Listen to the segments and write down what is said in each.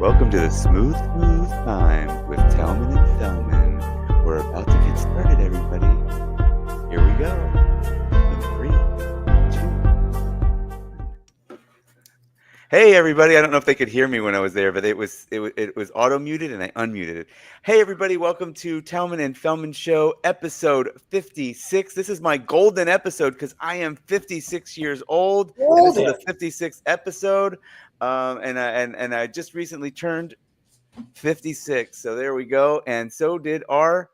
Welcome to the Smooth Time with Tellman and Fellman. We're about to get started, everybody. Here we go. In 3, 2, 1. Hey, everybody. I don't know if they could hear me when I was there, but it was auto muted and I unmuted it. Hey, everybody. Welcome to Tellman and Fellman Show, episode 56. This is my golden episode because I am 56 years old. And this is the 56th episode. And I just recently turned 56. So there we go. And so did our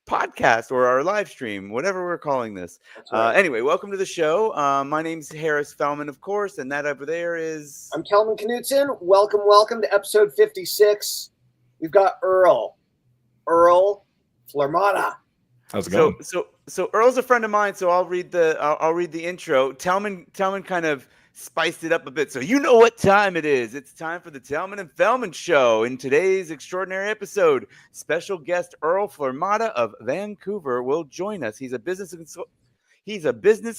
podcast or our live stream, whatever we're calling this. Right. Anyway, welcome to the show. My name's Harris Fellman, of course. And that over there is... I'm Kelman Knutson. Welcome to episode 56. We've got Earl Flormata. How's it going? So Earl's a friend of mine. So I'll read the intro. Tellman kind of spiced it up a bit. So you know what time it is. It's time for the Tellman and Fellman Show. In today's extraordinary episode, special guest Earl Flormata of Vancouver will join us. He's a business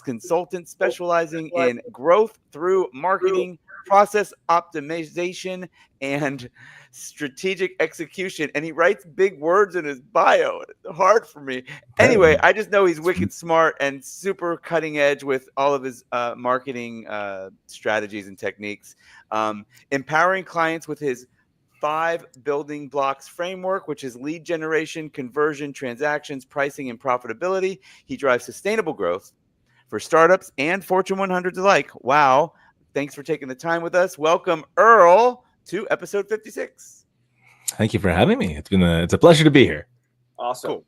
consultant specializing in growth through marketing, process optimization, and strategic execution. And he writes big words in his bio. It's hard for me. Anyway, I just know he's wicked smart and super cutting edge with all of his marketing strategies and techniques. Empowering clients with his 5 building blocks framework, which is lead generation, conversion, transactions, pricing, and profitability. He drives sustainable growth for startups and Fortune 100s alike. Wow. Thanks for taking the time with us. Welcome, Earl, to episode 56. Thank you for having me. It's a pleasure to be here. Awesome. Cool.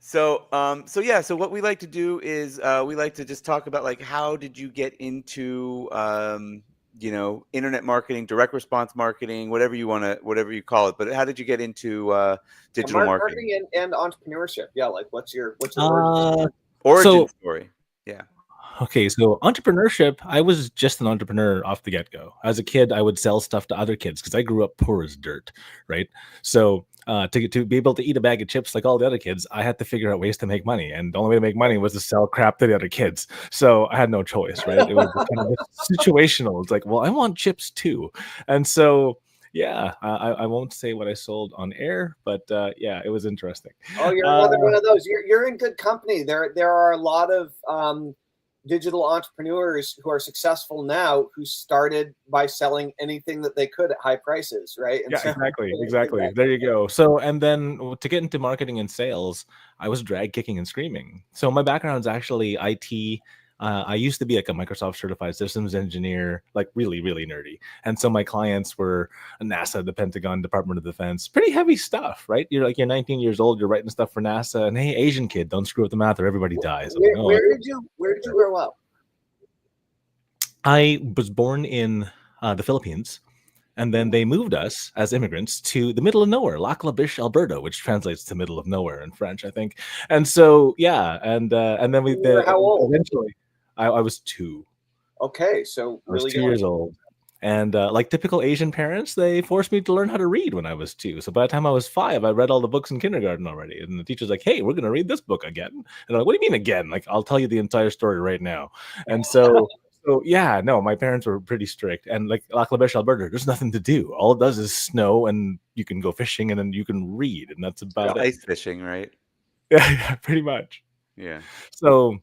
So what we like to do is we like to just talk about, like, how did you get into internet marketing, direct response marketing, whatever you call it. But how did you get into digital marketing and entrepreneurship? Yeah, like what's your origin story? Yeah. Okay, so entrepreneurship, I was just an entrepreneur off the get-go. As a kid, I would sell stuff to other kids because I grew up poor as dirt, right? So to be able to eat a bag of chips like all the other kids, I had to figure out ways to make money. And the only way to make money was to sell crap to the other kids. So I had no choice, right? It was kind of situational. It's like, well, I want chips too. And so, yeah, I won't say what I sold on air, but yeah, it was interesting. Oh, you're another one of those. You're in good company. There are a lot of digital entrepreneurs who are successful now who started by selling anything that they could at high prices, right? And yeah, exactly. There you go. So, and then to get into marketing and sales, I was drag kicking and screaming. So my background is actually IT. I used to be like a Microsoft certified systems engineer, like really, really nerdy. And so my clients were NASA, the Pentagon, Department of Defense, pretty heavy stuff, right? You're 19 years old, you're writing stuff for NASA, and hey, Asian kid, don't screw up the math or everybody dies. Where did you grow up? I was born in the Philippines. And then they moved us as immigrants to the middle of nowhere, Lac La Biche, Alberta, which translates to middle of nowhere in French, I think. And so, yeah, and then we how old? Eventually. I was 2. Okay, so I was 2 years old. And like typical Asian parents, they forced me to learn how to read when I was 2. So by the time I was 5, I read all the books in kindergarten already. And the teacher's like, hey, we're going to read this book again. And I'm like, what do you mean again? Like, I'll tell you the entire story right now. And so, yeah, no, my parents were pretty strict. And like Lac La Biche, Alberta, there's nothing to do. All it does is snow and you can go fishing and then you can read. And that's about it. Ice fishing, right? Yeah, pretty much. Yeah. So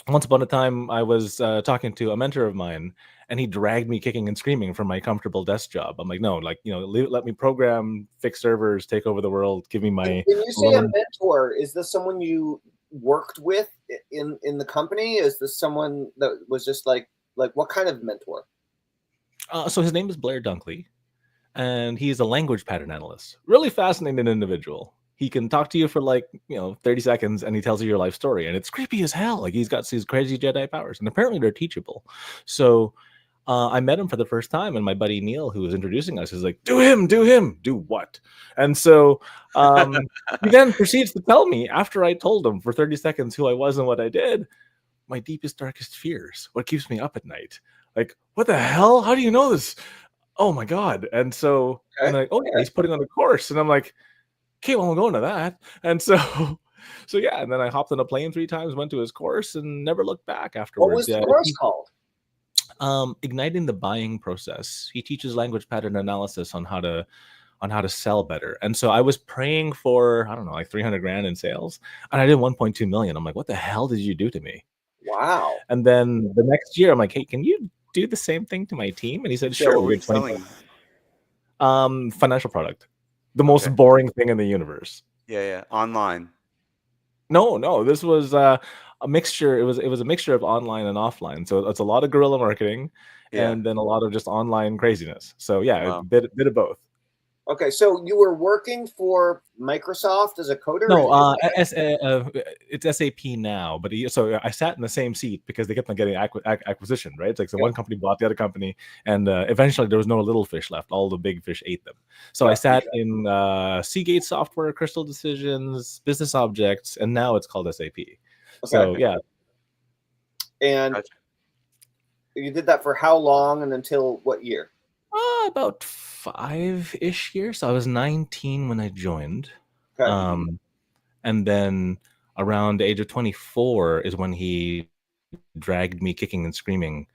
once upon a time, I was talking to a mentor of mine, and he dragged me kicking and screaming from my comfortable desk job. I'm like, no, like, let me program, fix servers, take over the world, give me my... When you say a mentor, is this someone you worked with in the company? Is this someone that was just like what kind of mentor? So his name is Blair Dunkley, and he's a language pattern analyst. Really fascinating individual. He can talk to you for 30 seconds and he tells you your life story. And it's creepy as hell. Like, he's got these crazy Jedi powers and apparently they're teachable. So I met him for the first time, and my buddy Neil, who was introducing us, is like, do him. Do what? And so he then proceeds to tell me, after I told him for 30 seconds who I was and what I did, my deepest, darkest fears, what keeps me up at night. Like, what the hell? How do you know this? Oh my God. And so I'm like, oh yeah, he's putting on a course. And I'm like, okay, well, I'm going to that. And so yeah, and then I hopped on a plane 3 times, went to his course, and never looked back afterwards. What was the course called? Igniting the buying process. He teaches language pattern analysis on how to sell better. And so I was praying for, I don't know, like 300 grand in sales, and I did 1.2 million. I'm like, what the hell did you do to me? Wow. And then the next year I'm like, hey, can you do the same thing to my team? And he said, Yeah, sure. what were We you did 20. selling? Financial product. The most boring thing in the universe. Yeah. Online. No, this was a mixture. It was a mixture of online and offline. So it's a lot of guerrilla marketing, Yeah. and then a lot of just online craziness. So yeah, Wow. a bit of both. Okay, so you were working for Microsoft as a coder? No, it's SAP now, but so I sat in the same seat because they kept on getting acquisition, right? It's like so one company bought the other company, and eventually there was no little fish left. All the big fish ate them. So I sat in Seagate Software, Crystal Decisions, Business Objects, and now it's called SAP. So yeah. And you did that for how long and until what year? About 5-ish years. So I was 19 when I joined. And then around the age of 24 is when he dragged me kicking and screaming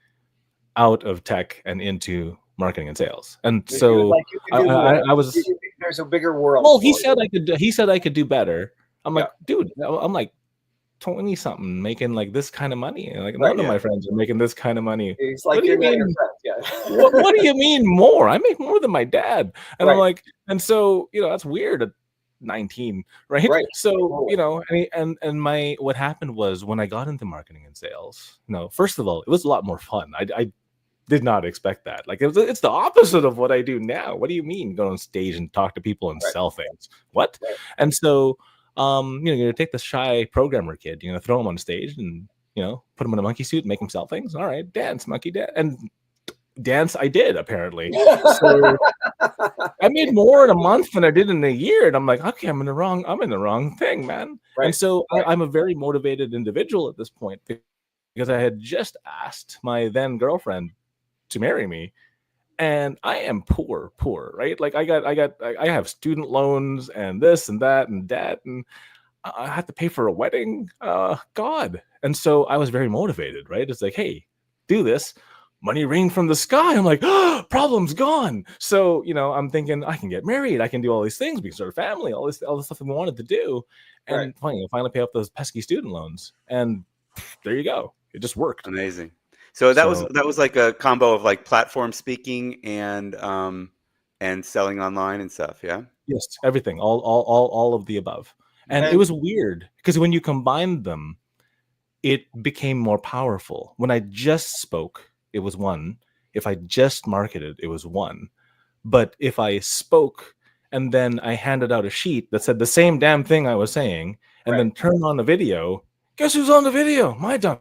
out of tech and into marketing and sales. And so I was, there's a bigger world. Well, he said I could do better. I'm like, dude, I'm like 20 something making like this kind of money. Like none of my friends are making this kind of money. He's like, what do you mean? What do you mean more? I make more than my dad. And I'm like, and so, that's weird at 19, right? So, and my, what happened was when I got into marketing and sales, first of all, it was a lot more fun. I did not expect that. Like it's the opposite of what I do now. What do you mean go on stage and talk to people and sell things? What? And so, you're gonna take the shy programmer kid, throw him on stage and put him in a monkey suit and make him sell things. All right, dance, monkey dance, and dance. I did apparently. So I made more in a month than I did in a year, and I'm like, okay, I'm in the wrong thing, man. And so I'm a very motivated individual at this point because I had just asked my then girlfriend to marry me. And I am poor, right? Like I have student loans and this and that and debt, and I have to pay for a wedding. God. And so I was very motivated, right? It's like, hey, do this. Money rained from the sky. I'm like, oh, problem's gone. So, I'm thinking I can get married. I can do all these things. We can start a family, all this stuff that we wanted to do. And finally pay off those pesky student loans. And there you go. It just worked. Amazing. So that was like a combo of like platform speaking and selling online and stuff. Yeah. Yes, everything, all of the above. And it was weird because when you combined them, it became more powerful. When I just spoke, it was one. If I just marketed, it was one. But if I spoke and then I handed out a sheet that said the same damn thing I was saying, and then turned on the video, guess who's on the video? My dumb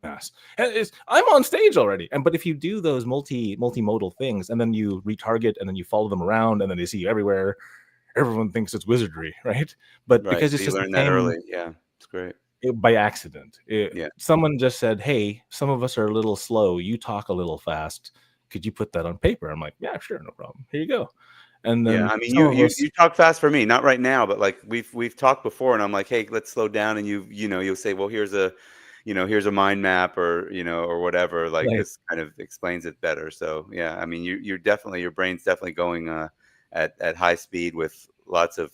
ass. And I'm on stage already. But if you do those multimodal things and then you retarget and then you follow them around and then they see you everywhere, everyone thinks it's wizardry, right? But because it's so just you learned that early. Yeah, it's great. By accident. Someone just said, hey, some of us are a little slow. You talk a little fast. Could you put that on paper? I'm like, yeah, sure, no problem. Here you go. And then I mean, you talk fast for me, not right now, but like we've talked before, and I'm like, hey, let's slow down, and you'll say, well, here's a mind map or or whatever. Like this kind of explains it better. So yeah, I mean, your brain's definitely going at high speed with lots of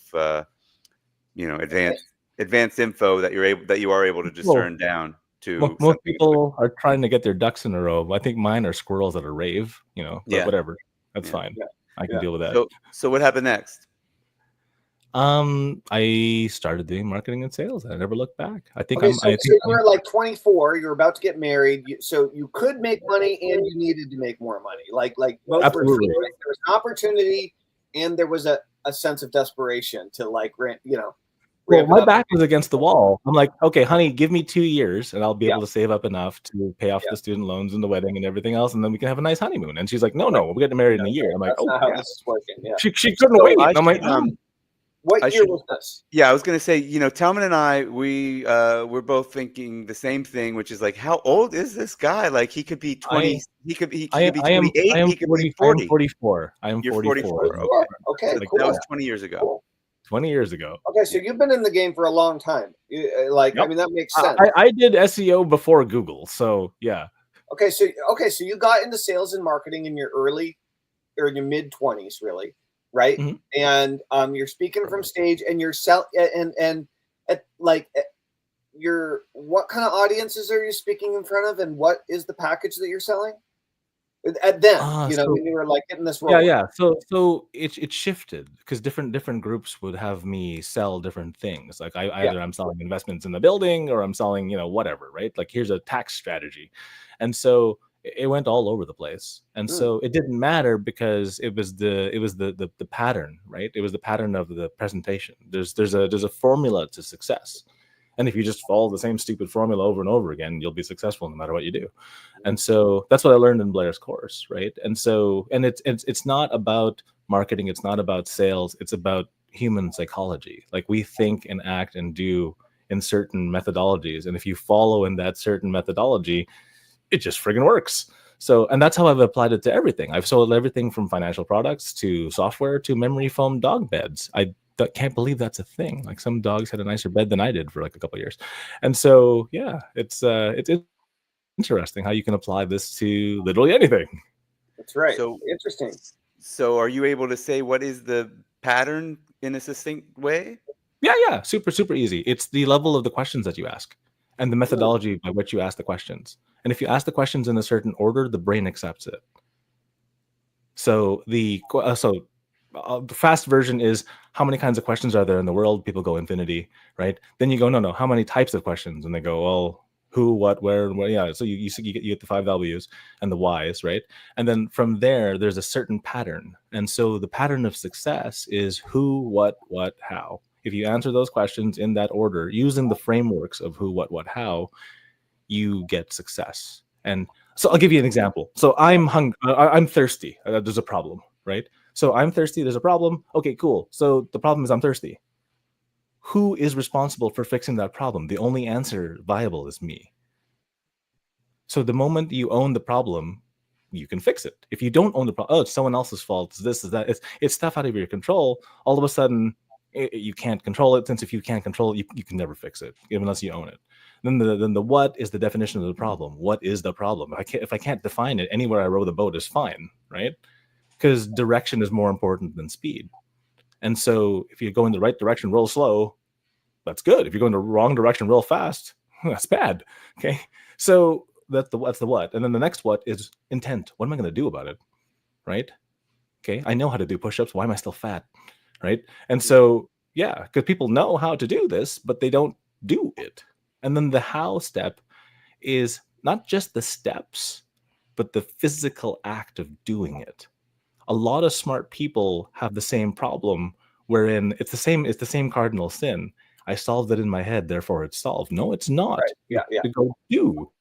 advanced info that you are able to discern down to. Most people are trying to get their ducks in a row. I think mine are squirrels at a rave. But whatever, that's fine. I can deal with that. So what happened next? I started doing marketing and sales. I never looked back. I think so you were like 24. You're about to get married, so you could make money and you needed to make more money. Like both absolutely. There was an opportunity and there was a sense of desperation to Well, my back was against the wall. I'm like, okay, honey, give me 2 years and I'll be able to save up enough to pay off the student loans and the wedding and everything else. And then we can have a nice honeymoon. And she's like, no, we're getting married in a year. I'm like, that's not how this is working. Yeah. She couldn't wait. And I'm like, what year was this? Yeah, I was going to say, Tellman and I, we're both thinking the same thing, which is like, how old is this guy? Like he could be 20, he could be 28, he could be 40. I am 44. I am 44. Okay, like, cool. That was 20 years ago. Cool. 20 years ago. Okay, so you've been in the game for a long time. I mean, that makes sense. I did SEO before Google, so yeah. Okay, so you got into sales and marketing in your early or in your mid 20s, really, right? Mhm. And you're speaking from stage, and you're and you're what kind of audiences are you speaking in front of, and what is the package that you're selling? At then, So when you were like getting this yeah, rolling. yeah. So it shifted because different groups would have me sell different things. Like Yeah. either I'm selling investments in the building or I'm selling, whatever, right? Like here's a tax strategy. And so it went all over the place. And Mm. so it didn't matter because it was the pattern, right? It was the pattern of the presentation. There's a formula to success. And if you just follow the same stupid formula over and over again, you'll be successful no matter what you do. And so that's what I learned in Blair's course, right? And so, and it's not about marketing, it's not about sales, it's about human psychology. Like we think and act and do in certain methodologies, and if you follow in that certain methodology, it just friggin' works. So, and that's how I've applied it to everything. I've sold everything from financial products to software to memory foam dog beds. I can't believe that's a thing. Like some dogs had a nicer bed than I did for like a couple of years. And so, yeah, it's interesting how you can apply this to literally anything. That's right. So Interesting. So are you able to say what is the pattern in a succinct way? Yeah, super easy. It's the level of the questions that you ask and the methodology by which you ask the questions. And if you ask the questions in a certain order, the brain accepts it. So the fast version is how many kinds of questions are there in the world? People go infinity, right? Then you go, no, how many types of questions? And they go, well, who, what, where, and what? Yeah. So you get the 5 W's and the Y's, right? And then from there, there's a certain pattern. And so the pattern of success is who, what, how. If you answer those questions in that order, using the frameworks of who, what, how, you get success. And so I'll give you an example. So I'm I'm thirsty. There's a problem, right? So I'm thirsty. There's a problem. Okay, cool. So the problem is I'm thirsty. Who is responsible for fixing that problem? The only answer viable is me. So the moment you own the problem, you can fix it. If you don't own the problem, oh, it's someone else's fault. It's this, is that. It's stuff out of your control. All of a sudden, you can't control it. Since if you can't control it, you can never fix it unless you own it. Then the what is the definition of the problem. What is the problem? If I can't define it, anywhere I row the boat is fine, right? Because direction is more important than speed. And so if you go in the right direction real slow, that's good. If you go in the wrong direction real fast, that's bad. Okay. So that's the what. And then the next what is intent. What am I going to do about it? Right. Okay. I know how to do push-ups. Why am I still fat? Right. And so, yeah, because people know how to do this, but they don't do it. And then the how step is not just the steps, but the physical act of doing it. A lot of smart people have the same problem wherein it's the same cardinal sin. I solved it in my head, therefore it's solved. No, it's not. Right. You Yeah. have to go do.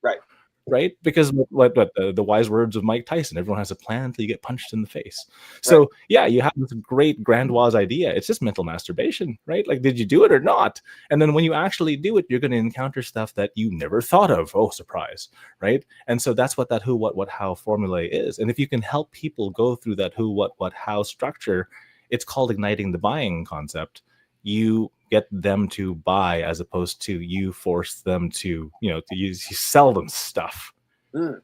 Right. Right? Because what the wise words of Mike Tyson, everyone has a plan until you get punched in the face. So Right. yeah, you have this great grandiose idea. It's just mental masturbation, right? Like, did you do it or not? And then when you actually do it, you're going to encounter stuff that you never thought of. Oh, surprise, right? And so that's what that who, what, how formula is. And if you can help people go through that who, what, how structure, it's called igniting the buying concept. You get them to buy as opposed to you force them to, you sell them stuff. Mm.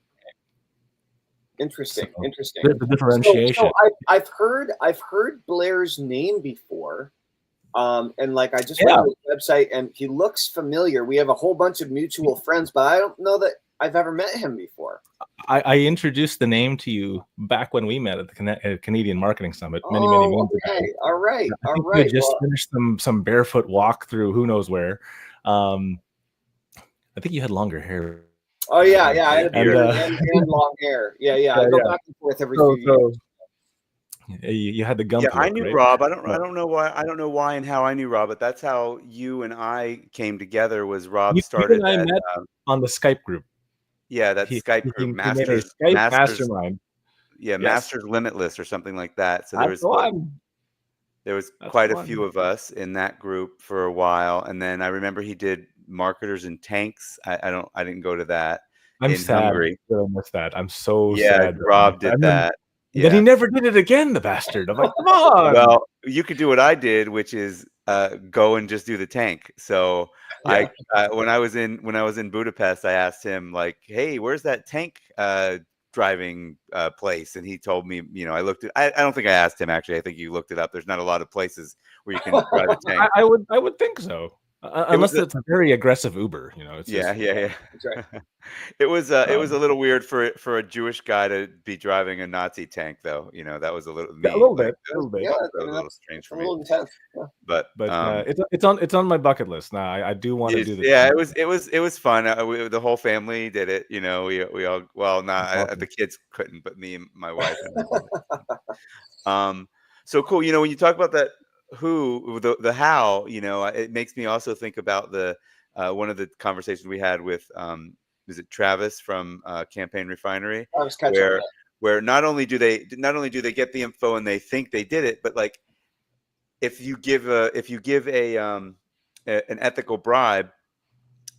Interesting. So Interesting. there's a differentiation. So I've heard Blair's name before. And like I just went to his website and he looks familiar. We have a whole bunch of mutual friends, but I don't know that I've ever met him before. I introduced the name to you back when we met at the Canadian Marketing Summit many moons ago. All right. I think we had just finished some barefoot walk through who knows where. I think you had longer hair. Oh yeah, I had a beard and long hair. Yeah. I go back and forth every few years. You had the gump. Yeah, I look, knew right? Rob. I don't know why and how I knew Rob, but that's how you and I came together. Was Rob started I that met on the Skype group. Yeah, that Skype group, he made a Masters Skype mastermind. Yeah, yes. Masters Limitless or something like that. So there was quite a few of us in that group for a while, and then I remember he did Marketers and Tanks. I didn't go to that. I'm in sad. Hungary. I missed that. I'm so sad. Rob did that. And then he never did it again, the bastard. I'm like, come on. Well, you could do what I did, which is go and just do the tank. So Yeah. when I was in Budapest, I asked him like, "Hey, where's that tank driving place?" And he told me, I looked at. I don't think I asked him actually. I think you looked it up. There's not a lot of places where you can drive a tank. I would think so. Unless it's a very aggressive Uber, it's Yeah. That's right. It was a little weird for a Jewish guy to be driving a Nazi tank, though. That was a little a little bit. Yeah, that was a little strange for a me. little intense. Yeah. But it's on my bucket list now. I do want to do this. Yeah, it was fun. The whole family did it. We all the kids couldn't, but me and my wife. So cool. When you talk about that, the how, it makes me also think about the one of the conversations we had with is it Travis from Campaign Refinery, where not only do they get the info and they think they did it, but like if you give an ethical bribe,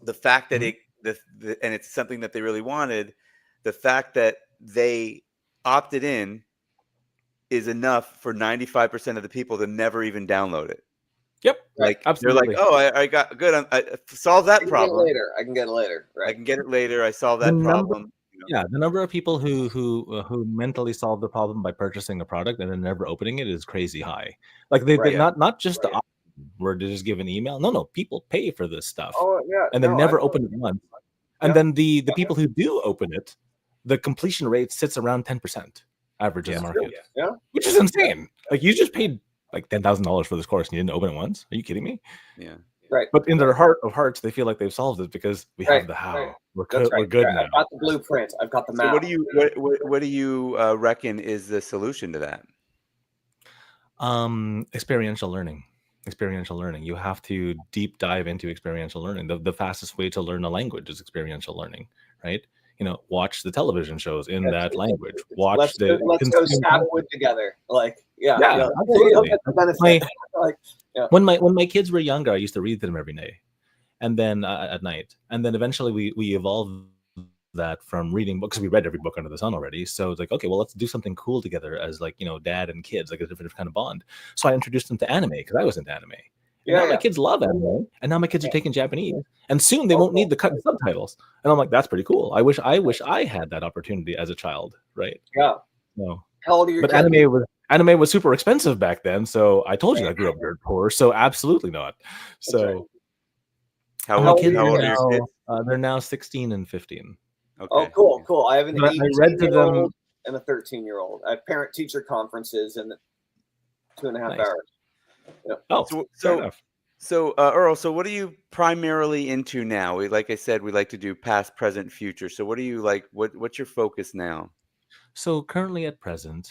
the fact that and it's something that they really wanted, the fact that they opted in is enough for 95% of the people to never even download it. Yep. Like absolutely. they're like, oh, I got good. I solved that problem. I can get it later. Right. I can get it later. I solved that problem. Yeah, the number of people who mentally solve the problem by purchasing a product and then never opening it is crazy high. Like they not just the option where they just give an email. No, people pay for this stuff. Oh yeah. And then never open it once. And then the people who do open it, the completion rate sits around 10% average in the market. Yeah. Which is insane. Like you just paid like $10,000 for this course and you didn't open it once. Are you kidding me? Yeah. Right. But in their heart of hearts, they feel like they've solved it because we have the how. Right. We're good now. I've got the blueprint. I've got the map. So what do you reckon is the solution to that? Experiential learning. You have to deep dive into experiential learning. The fastest way to learn a language is experiential learning, right? Watch the television shows in that language. Let's go stab wood together. Absolutely. Like, when my kids were younger, I used to read them every day, and then at night, and then eventually we evolved that from reading books. We read every book under the sun already, so it's like, okay, well, let's do something cool together as like dad and kids, like a different kind of bond. So I introduced them to anime because I was into anime. Now my kids love anime, and now my kids are taking Japanese, and soon they won't need the cut subtitles. And I'm like, that's pretty cool. I wish I had that opportunity as a child, right? Yeah. No. How old are your kids? Anime was super expensive back then, so I told you I grew up dirt poor. So absolutely not. So how old are your kids? They're now 16 and 15. Okay. Oh, cool. I have an 18-year-old and a 13-year-old. I have parent-teacher conferences in 2.5 hours. Yeah. Oh, so Earl, so what are you primarily into now? Like I said, we like to do past, present, future. So what are you like? What's your focus now? So currently at present,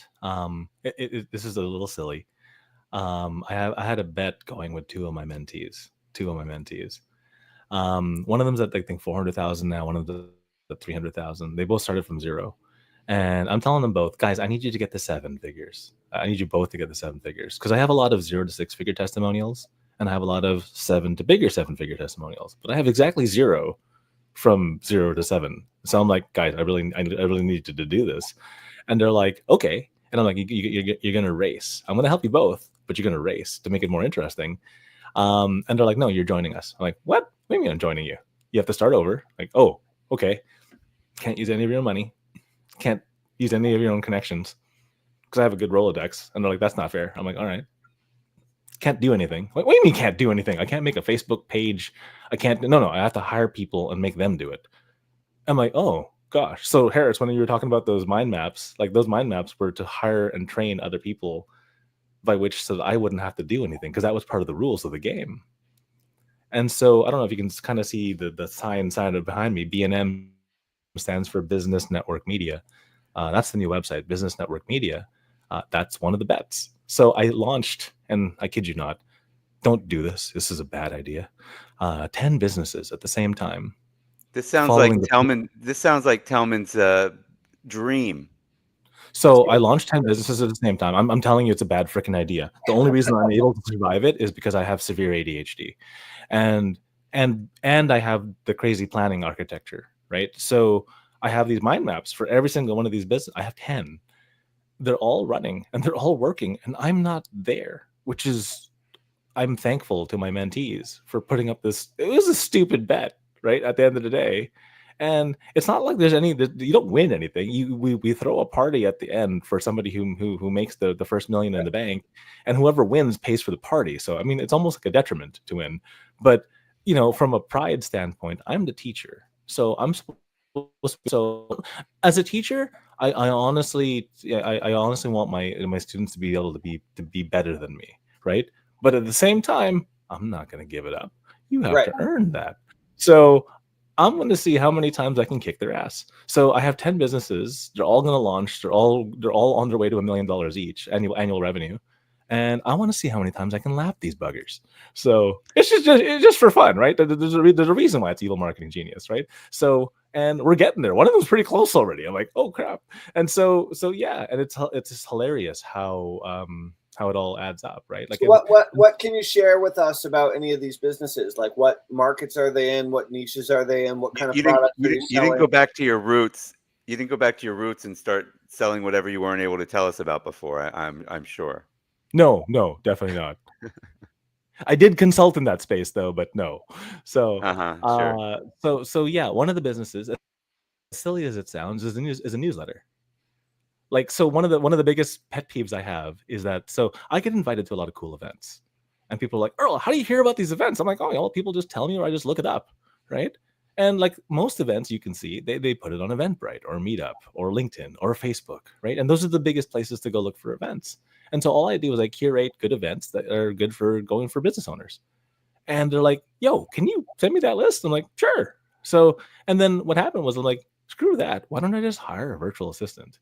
this is a little silly. I had a bet going with two of my mentees. One of them's at I think 400,000 now. One of the 300,000. They both started from zero. And I'm telling them both, guys, I need you to get the 7 figures. I need you both to get the 7 figures because I have a lot of 0 to 6 figure testimonials and I have a lot of 7 to bigger 7 figure testimonials, but I have exactly 0 from 0 to 7. So I'm like, guys, I really need you to do this. And they're like, okay. And I'm like, you're going to race. I'm going to help you both, but you're going to race to make it more interesting. And they're like, no, you're joining us. I'm like, what? What do you mean I'm joining you? You have to start over. Like, oh, okay. Can't use any of your money. Can't use any of your own connections because I have a good Rolodex. And they're like, that's not fair. I'm like, all right. Can't do anything. What do you mean can't do anything? I can't make a Facebook page. I can't. No, I have to hire people and make them do it. I'm like, oh, gosh. So, Harris, when you were talking about those mind maps, like those mind maps were to hire and train other people by which so that I wouldn't have to do anything because that was part of the rules of the game. And so I don't know if you can kind of see the sign behind me. B&M stands for Business Network Media. That's the new website, Business Network Media. That's one of the bets. So I launched, and I kid you not, don't do this. This is a bad idea. 10 businesses at the same time. This sounds like Tellman. This sounds like Tellman's dream. So I launched 10 businesses at the same time. I'm telling you, it's a bad freaking idea. The only reason I'm able to survive it is because I have severe ADHD, and I have the crazy planning architecture, right? So I have these mind maps for every single one of these businesses. I have 10. they're all running and they're all working, and I'm not there, which is, I'm thankful to my mentees for putting up this. It was a stupid bet, right? At the end of the day. And it's not like there's any, you don't win anything. We throw a party at the end for somebody who makes the first million in the bank, and whoever wins pays for the party. So I mean, it's almost like a detriment to win. But from a pride standpoint, I'm the teacher, so I'm supposed so as a teacher, I honestly, I honestly want my students to be able to be better than me, right? But at the same time, I'm not going to give it up. You have Right. to earn that. So I'm going to see how many times I can kick their ass. So I have 10 businesses. They're all going to launch. They're all on their way to $1 million each annual revenue. And I want to see how many times I can lap these buggers. So it's just for fun, right? There's a reason why it's evil marketing genius, right? So, and we're getting there. One of them's pretty close already. I'm like, oh crap. And so yeah, and it's just hilarious how it all adds up, right? Like, So what can you share with us about any of these businesses? Like, what markets are they in? What niches are they in? What kind of products are you You selling? didn't go back to your roots. You didn't go back to your roots and start selling whatever you weren't able to tell us about before. I'm sure. No, definitely not. I did consult in that space though, but no. So, Sure. so yeah, one of the businesses, as silly as it sounds, is a newsletter. Like, so one of the biggest pet peeves I have is that, so I get invited to a lot of cool events, and people are like, Earl, how do you hear about these events? I'm like, oh, people just tell me, or I just look it up, right? And like most events, you can see they put it on Eventbrite or Meetup or LinkedIn or Facebook, right? And those are the biggest places to go look for events. And so all I do is I curate good events that are good for going for business owners. And they're like, yo, can you send me that list? I'm like, sure. So, and then what happened was, I'm like, screw that. Why don't I just hire a virtual assistant?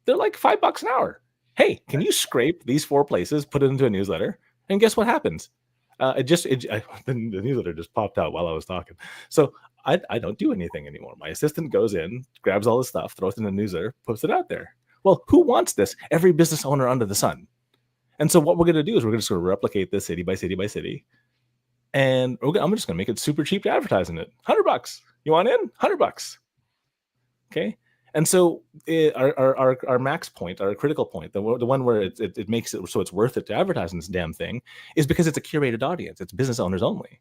They're like $5 an hour. Hey, can you scrape these 4 places, put it into a newsletter? And guess what happens? The newsletter just popped out while I was talking. So I don't do anything anymore. My assistant goes in, grabs all the stuff, throws it in the newsletter, puts it out there. Well, who wants this? Every business owner under the sun. And so what we're going to do is we're just going to replicate this city by city by city. And I'm just going to make it super cheap to advertise in it. $100. You want in? $100. Okay. And so our max point, our critical point, the one where it makes it so it's worth it to advertise in this damn thing, is because it's a curated audience. It's business owners only.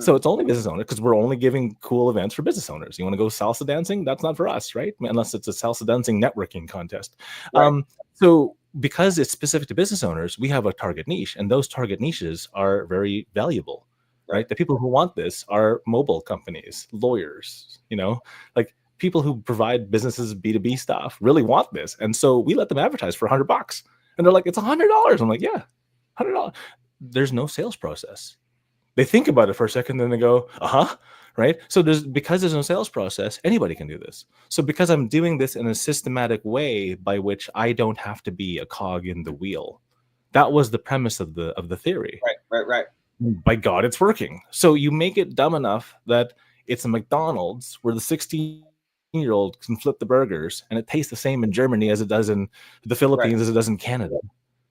So it's only business owners, because we're only giving cool events for business owners. You want to go salsa dancing? That's not for us, right? Unless it's a salsa dancing networking contest. Right. So because it's specific to business owners, we have a target niche, and those target niches are very valuable, right? The people who want this are mobile companies, lawyers, like people who provide businesses B2B stuff really want this. And so we let them advertise for $100. And they're like, it's $100. I'm like, yeah, $100. There's no sales process. They think about it for a second, then they go, right? So because there's no sales process, anybody can do this. So because I'm doing this in a systematic way by which I don't have to be a cog in the wheel. That was the premise of the theory. Right. By God, it's working. So you make it dumb enough that it's a McDonald's where the 16-year-old can flip the burgers, and it tastes the same in Germany as it does in the Philippines, as it does in Canada.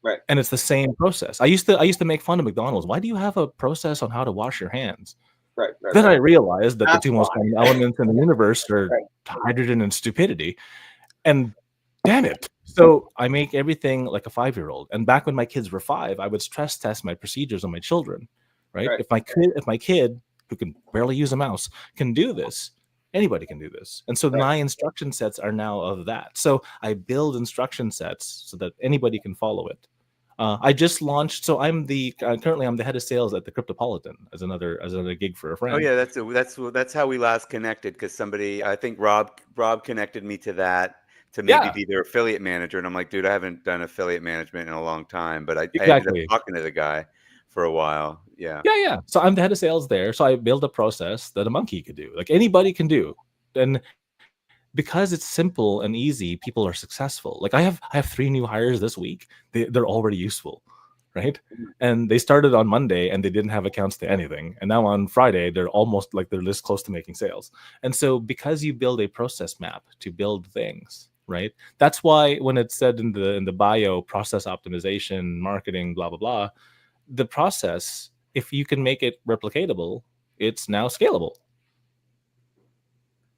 Right. And it's the same process. I used to make fun of McDonald's. Why do you have a process on how to wash your hands? Right. Then I realized that the two most common elements in the universe are hydrogen and stupidity. And damn it. So I make everything like a 5-year-old. And back when my kids were 5, I would stress test my procedures on my children. Right? If my kid, who can barely use a mouse, can do this, anybody can do this. And so my instruction sets are now of that. So I build instruction sets so that anybody can follow it. I just launched. So I'm currently I'm the head of sales at the Cryptopolitan as another gig for a friend. Oh yeah, that's how we last connected, because somebody, I think Rob connected me to that, to maybe be their affiliate manager, and I'm like, dude, I haven't done affiliate management in a long time, but I ended up talking to the guy for a while. Yeah. So I'm the head of sales there. So I build a process that a monkey could do, like anybody can do. And because it's simple and easy, people are successful. Like I have 3 new hires this week. They're already useful, right? And they started on Monday and they didn't have accounts to anything. And now on Friday, they're almost like they're this close to making sales. And so because you build a process map to build things, right? That's why when it's said in the bio, process optimization, marketing, blah, blah, blah, the process, if you can make it replicatable, it's now scalable.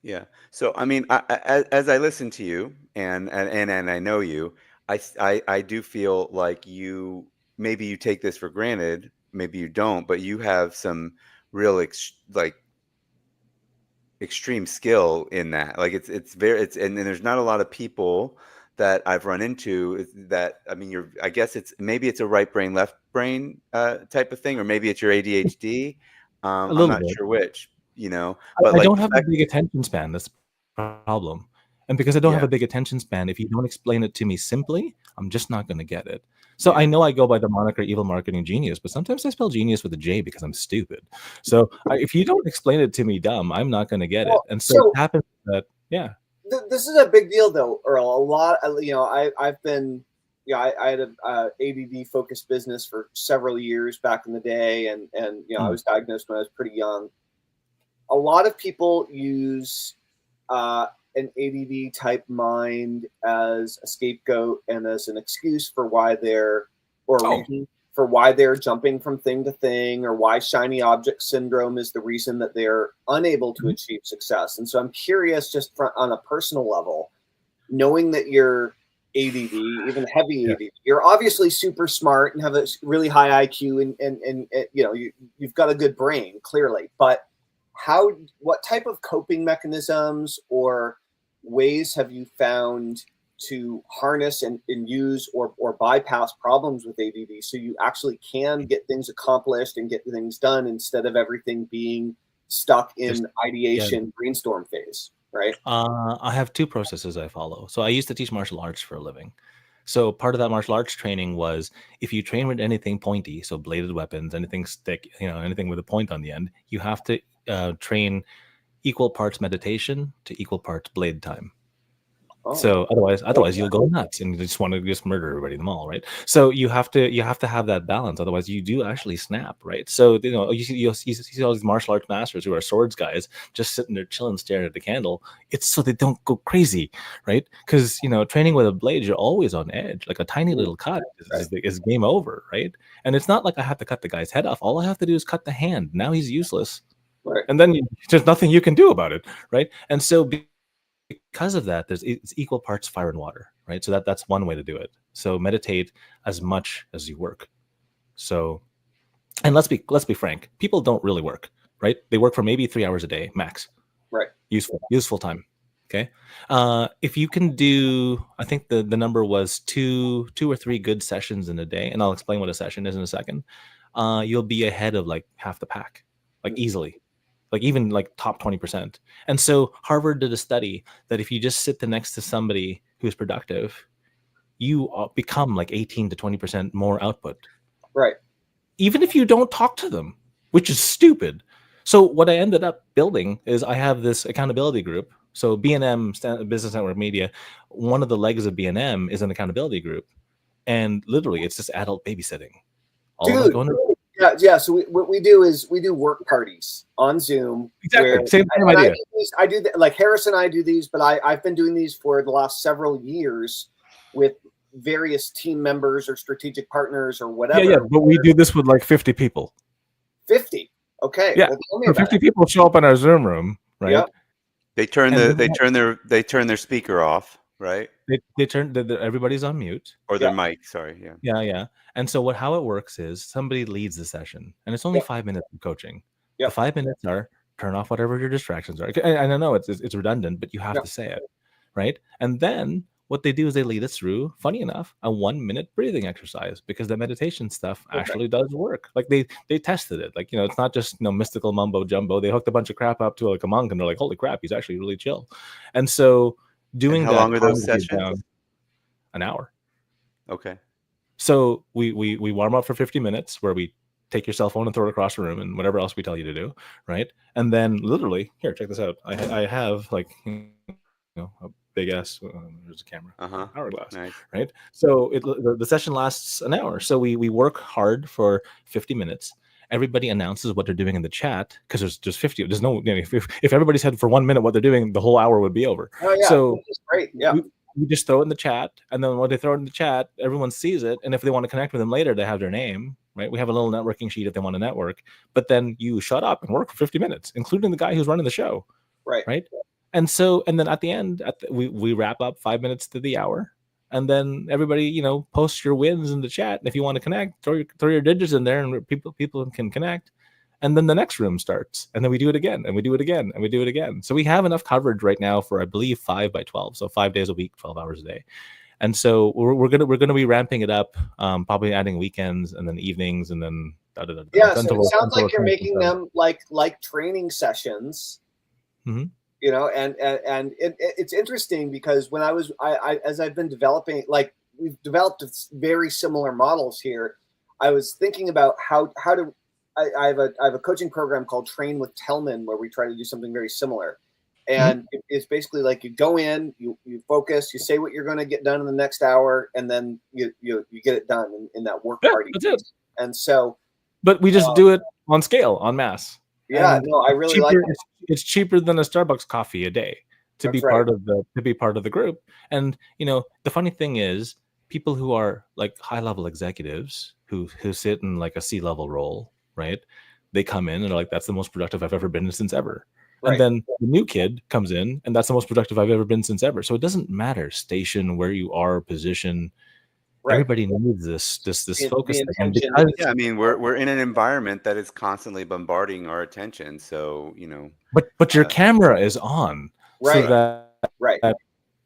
Yeah. So, I mean, as I listen to you and I know you, I do feel like maybe you take this for granted, maybe you don't, but you have some real extreme skill in that. Like it's very it's and there's not a lot of people that I've run into that. I mean, I guess it's a right brain left brain type of thing, or maybe it's your ADHD. A I'm little not bit. sure which, but I like don't the have a fact, big attention span. That's the problem. And because I don't have yeah, a big attention span, if you don't explain it to me simply, I'm just not going to get it. So I yeah, know I go by the moniker evil marketing genius, but sometimes I spell genius with a J because I'm stupid. So if you don't explain it to me dumb, I'm not going to get it. Well, And so it so happens that, yeah. this is a big deal, though, Earl. A lot, I've been, I had a ADD focused business for several years back in the day, and I Mm. was diagnosed when I was pretty young. A lot of people use an ADD type mind as a scapegoat and as an excuse for why they're, or a Oh, reason for why they're jumping from thing to thing, or why shiny object syndrome is the reason that they're unable to mhm. achieve success. And so I'm curious, just on a personal level, knowing that you're ADD, even heavy Yeah. ADD, you're obviously super smart and have a really high IQ, and you've got a good brain, clearly. But what type of coping mechanisms or ways have you found to harness and use or bypass problems with ADD so you actually can get things accomplished and get things done instead of everything being stuck Just, in yeah. ideation brainstorm phase, right? I have two processes I follow. So I used to teach martial arts for a living. So part of that martial arts training was if you train with anything pointy, so bladed weapons, anything stick, anything with a point on the end, you have to train equal parts meditation to equal parts blade time. Oh, So otherwise you'll go nuts and you just want to just murder everybody in the mall, right? So you have to have that balance. Otherwise, you do actually snap, right? So you see all these martial arts masters who are swords guys just sitting there chilling, staring at the candle. It's so they don't go crazy, right? Because training with a blade, you're always on edge. Like a tiny little cut right, is game over, right? And it's not like I have to cut the guy's head off. All I have to do is cut the hand. Now he's useless, right. and then there's nothing you can do about it, right? And so because of that, it's equal parts fire and water, right? So that's one way to do it. So meditate as much as you work. So, and let's be frank, people don't really work, right? They work for maybe 3 hours a day max. Right. Useful time. Okay. If you can do, I think the number was two or three good sessions in a day, and I'll explain what a session is in a second. You'll be ahead of like half the pack, like easily, like even like top 20%. And so Harvard did a study that if you just sit next to somebody who's productive, you become like 18 to 20% more output, Right. even if you don't talk to them, which is stupid. So what I ended up building is I have this accountability group. So B&M, Business Network Media, one of the legs of B&M is an accountability group. And literally it's just adult babysitting. All of us Dude, going to yeah. So what we do is we do work parties on Zoom. exactly Where same and idea. I do like Harris and I do these, but I've been doing these for the last several years with various team members or strategic partners or whatever. Yeah. But we do this with like 50 people. 50. Okay. Yeah. Well, tell me So about 50 it. people show up in our Zoom room, right? Yep. they turn And the then they turn their speaker off, right? they turn everybody's on mute. Or their Yep. mic, sorry, yeah. Yeah. And so how it works is somebody leads the session, and it's only Yep. 5 minutes of coaching. The Yep. 5 minutes are turn off whatever your distractions are. And I know it's redundant, but you have Yep. to say it, right? And then what they do is they lead us through, funny enough, a 1-minute breathing exercise because the meditation stuff Okay. actually does work. Like they tested it. Like it's not just mystical mumbo jumbo. They hooked a bunch of crap up to like a monk, and they're like, holy crap, he's actually really chill. And so And doing how that long are those calms you sessions? down an hour. Okay. So we warm up for 50 minutes where we take your cell phone and throw it across the room and whatever else we tell you to do, right? And then literally, here, check this out. I have like a big ass. There's a camera, hourglass, Nice. right? So the session lasts an hour. So we work hard for 50 minutes. Everybody announces what they're doing in the chat because there's just 50. There's no if everybody said for 1 minute what they're doing, the whole hour would be over. Oh yeah. So Which is great. Yeah. we just throw it in the chat, and then when they throw it in the chat, everyone sees it. And if they want to connect with them later, they have their name, right? We have a little networking sheet if they want to network. But then you shut up and work for 50 minutes, including the guy who's running the show, Right. right? And then at the end, we wrap up 5 minutes to the hour, and then everybody, post your wins in the chat. And if you want to connect, throw your digits in there, and people can connect. And then the next room starts, and then we do it again, and we do it again, and we do it again. So we have enough coverage right now for, I believe, 5 by 12, so 5 days a week, 12 hours a day. And so we're gonna be ramping it up, probably adding weekends and then evenings, and then yeah. So it sounds like you're making them like training sessions. Mm-hmm. And it's interesting because when as I've been developing, like we've developed very similar models here, I was thinking about how to. I have a coaching program called Train with Tellman where we try to do something very similar, and it's basically like you go in, you focus, you say what you're going to get done in the next hour, and then you get it done in that work party. That's it. And so, but we just do it on scale, en masse. Yeah, and no, I really like it. It's cheaper than a Starbucks coffee a day to be part of the group. And the funny thing is, people who are like high level executives who sit in like a C-level role, right? They come in and are like, that's the most productive I've ever been since ever. Right. And then the new kid comes in and that's the most productive I've ever been since ever. So it doesn't matter station, where you are, position. Right. Everybody needs this focus. I mean, we're in an environment that is constantly bombarding our attention. So, But your camera is on. Right. So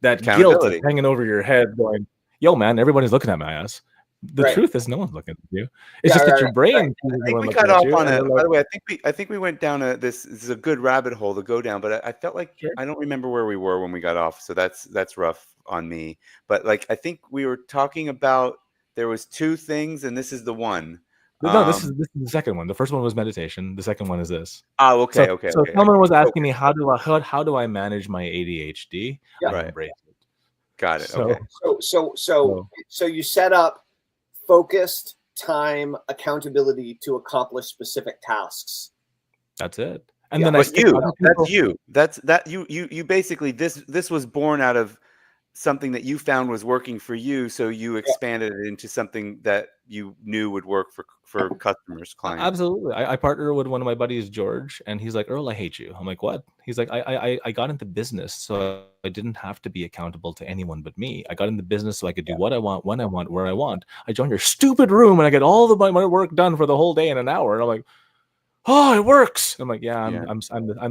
that guilt is hanging over your head going, yo, man, everybody's looking at my ass. The truth is, no one's looking at you. It's just that your brain. I think we got off on a. By the way, I think we went down this is a good rabbit hole to go down. But I felt like I don't remember where we were when we got off, so that's rough on me. But like I think we were talking about there was 2 things, and this is the one. No, this is the second one. The first one was meditation. The second one is this. Oh, okay, So someone was asking me how do I manage my ADHD? Yeah. I embrace it. Got it. Okay. So you set up focused time accountability to accomplish specific tasks. That's it. And then that's you. You basically this was born out of something that you found was working for you, so you expanded it into something that you knew would work for customers, clients. Absolutely. I partner with one of my buddies, George, and he's like, Earl, I hate you. I'm like, what? He's like, I got into business so I didn't have to be accountable to anyone but me. I got into business so I could do what I want, when I want, where I want. I joined your stupid room and I get all my work done for the whole day in an hour. And I'm like, oh, it works. I'm like, I'm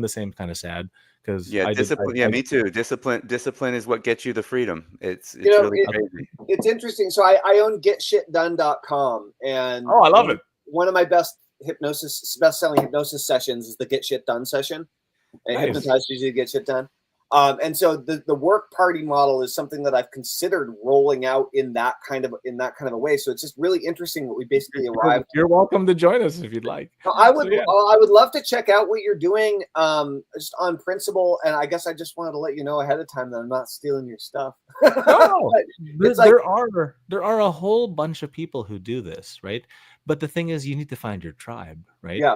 the same kind of sad. Because discipline. Me too. Discipline is what gets you the freedom. It's really crazy. It's interesting. So I own getshitdone.com, and I love it. One of my best-selling hypnosis sessions is the Get Shit Done session. And hypnotize you to get shit done. And so the work party model is something that I've considered rolling out in that kind of a way. So it's just really interesting that we basically arrived. You're welcome to join us if you'd like. I would love to check out what you're doing, just on principle. And I guess I just wanted to let you know ahead of time that I'm not stealing your stuff. No, there are a whole bunch of people who do this, right? But the thing is, you need to find your tribe, right? Yeah.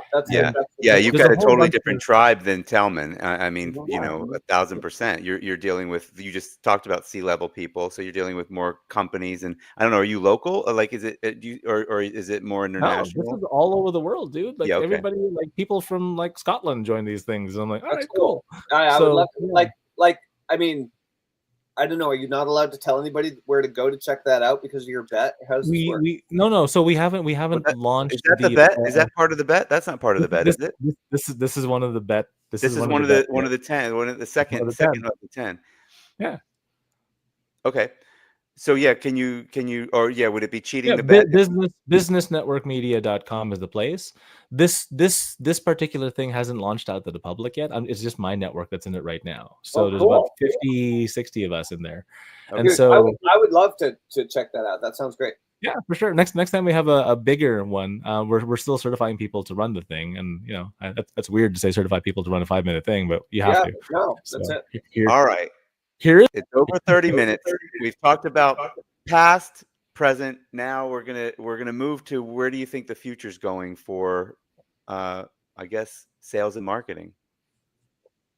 You've got a totally different tribe than Tellman. I mean, 1,000%. You're dealing with. You just talked about C-level people, so you're dealing with more companies. And I don't know, are you local? Like, is it or is it more international? No, this is all over the world, dude. Like everybody, like people from like Scotland join these things. I'm like, all right, cool. I would love to, I mean. I don't know. Are you not allowed to tell anybody where to go to check that out because of your bet? How does this work? No. So we haven't launched. Is that the bet? Is that part of the bet? That's not part of the bet, is it? This is one of the bet. This is one of the 10. One of the second of the 10. Yeah. Okay. So can you would it be cheating the bet? Businessnetworkmedia.com is the place. This particular thing hasn't launched out to the public yet. It's just my network that's in it right now. So there's about 50, 60 of us in there. Okay. And so I would love to check that out. That sounds great. Yeah, for sure. Next time we have a bigger one, we're still certifying people to run the thing, and that's weird to say certify people to run a 5-minute thing, but you have to. No, that's it. All right. It's over 30 minutes. We've talked about past, present. Now we're gonna move to where do you think the future's going for, I guess, sales and marketing,